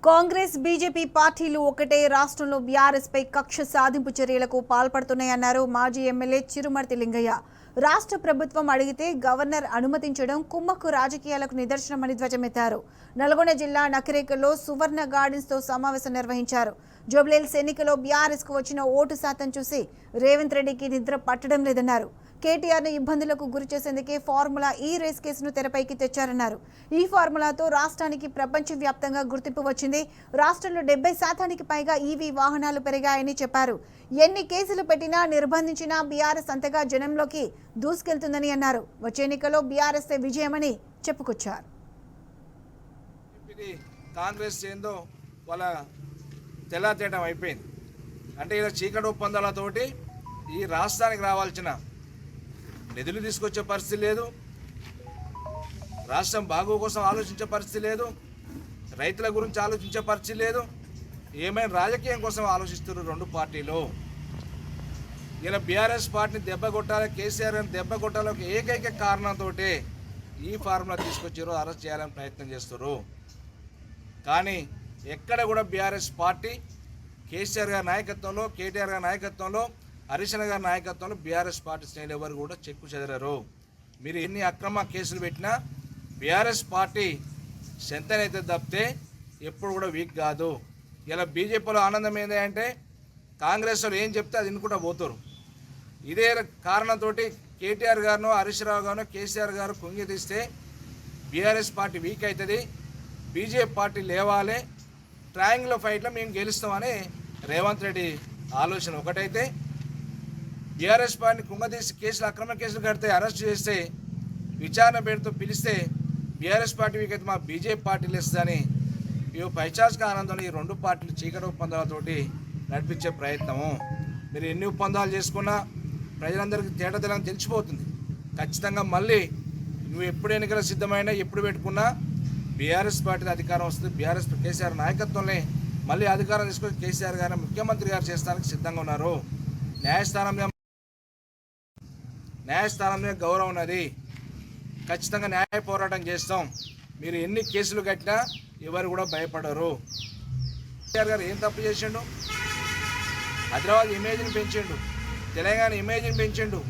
Congress BJP పార్టీలు ఒకటే రాష్ట్రంలో బీఆర్ఎస్ పై కక్ష సాధింపు చర్యలకు పాల్పడుతున్నాయన్నారు మాజీ ఎమ్మెల్యే చిరుమర్తి లింగయ్య. రాష్ట్ర ప్రభుత్వం అడిగితే గవర్నర్ అనుమతించడం కుమ్మక్కు రాజకీయాలకు నిదర్శనమని ధ్వజమెత్తారు. నల్గొండ జిల్లా నకిరేకల్లో సువర్ణ గార్డెన్స్ తో సమావేశం నిర్వహించారు. జూబ్లీహిల్స్ ఎన్నికలో బీఆర్ఎస్ కు వచ్చిన ఓటు శాతం చూసి రేవంత్ రెడ్డికి నిద్ర పట్టడం లేదన్నారు. కేటీఆర్ ను ఇబ్బందులకు గురి చేసేందుకే ఫార్ములా ఈ రేస్ కేసును తెరపైకి తెచ్చారన్నారు. ఈ ఫార్ములాతో రాష్ట్రానికి ప్రపంచవ్యాప్తంగా గుర్తింపు వచ్చింది. రాష్ట్రంలో 70% పైగా ఈవీ వాహనాలు పెరిగాయని చెప్పారు. ఎన్ని కేసులు పెట్టినా నిర్బంధించినా బీఆర్ఎస్ అంతగా జనంలోకి దూసుకెళ్తుందని అన్నారు. వచ్చే ఎన్నికల్లో బీఆర్ఎస్ విజయమని చెప్పుకొచ్చారు. కాంగ్రెస్ ఏందో వాళ్ళ తెల్లాతేయడం అయిపోయింది. అంటే ఇలా చీకటి ఒప్పందాలతోటి ఈ రాష్ట్రానికి రావాల్సిన నిధులు తీసుకొచ్చే పరిస్థితి లేదు, రాష్ట్రం బాగు కోసం ఆలోచించే పరిస్థితి లేదు, రైతుల గురించి ఆలోచించే పరిస్థితి లేదు. ఏమైనా రాజకీయం కోసం ఆలోచిస్తున్నారు రెండు పార్టీలు. ఇలా బీఆర్ఎస్ పార్టీని దెబ్బ కొట్టాలి, కేసీఆర్ గారిని దెబ్బ కొట్టాలి ఏకైక కారణంతో ఈ ఫార్ములా తీసుకొచ్చారు, అరెస్ట్ చేయాలని ప్రయత్నం చేస్తారు. కానీ ఎక్కడ కూడా బీఆర్ఎస్ పార్టీ కేసీఆర్ గారి నాయకత్వంలో, కేటీఆర్ గారి నాయకత్వంలో, హరీష్ రావు గారి నాయకత్వంలో బీఆర్ఎస్ పార్టీ శ్రేణులు ఎవరు కూడా చెక్కు చెదరరు. మీరు ఎన్ని అక్రమ కేసులు పెట్టినా బీఆర్ఎస్ పార్టీ సెంతనైతే తప్పితే ఎప్పుడు కూడా వీక్ కాదు. ఇలా బీజేపీలో ఆనందం ఏంటంటే కాంగ్రెస్ వాళ్ళు ఏం చెప్తే అది వినుకుంటూ పోతారు. ఇదే కారణంతో కేటీఆర్ గారును, హరీష్ రావు గారు, కేసీఆర్ గారు కుంగి తీస్తే బీఆర్ఎస్ పార్టీ వీక్ అవుతుంది, బీజేపీ పార్టీ లేవాలి, ట్రయాంగిల్ ఫైట్లో మేము గెలుస్తామని రేవంత్ రెడ్డి ఆలోచన ఒకటైతే, బీఆర్ఎస్ పార్టీని కుంగదీసి కేసులు అక్రమ కేసులు కడితే అరెస్ట్ చేస్తే విచారణ పేరుతో పిలిస్తే బీఆర్ఎస్ పార్టీ వీకైతే మా బీజేపీ పార్టీలు ఇస్తుందని ఇవి పైచాచిక ఆనందంలో ఈ రెండు పార్టీలు చీకటి ఒప్పందాలతోటి నడిపించే ప్రయత్నము. మీరు ఎన్ని ఒప్పందాలు చేసుకున్నా ప్రజలందరికీ తేటతెల్లంగా తెలిసిపోతుంది. ఖచ్చితంగా మళ్ళీ నువ్వు ఎప్పుడు ఎన్నికల సిద్ధమైనా ఎప్పుడు పెట్టుకున్నా బీఆర్ఎస్ పార్టీ అధికారం వస్తుంది. బీఆర్ఎస్ కేసీఆర్ నాయకత్వంలో మళ్ళీ అధికారం తీసుకొని కేసీఆర్ గారిని ముఖ్యమంత్రి గారు చేస్తానికి సిద్ధంగా ఉన్నారు. న్యాయస్థానం మీద గౌరవం ఉన్నది. ఖచ్చితంగా న్యాయ పోరాటం చేస్తాం. మీరు ఎన్ని కేసులు కట్టినా ఎవరు కూడా భయపడరు. కేసీఆర్ గారు ఏం తప్పు చేసిండు? హైదరాబాద్ ఇమేజ్ని పెంచిండు, తెలంగాణ ఇమేజ్ని పెంచిండు,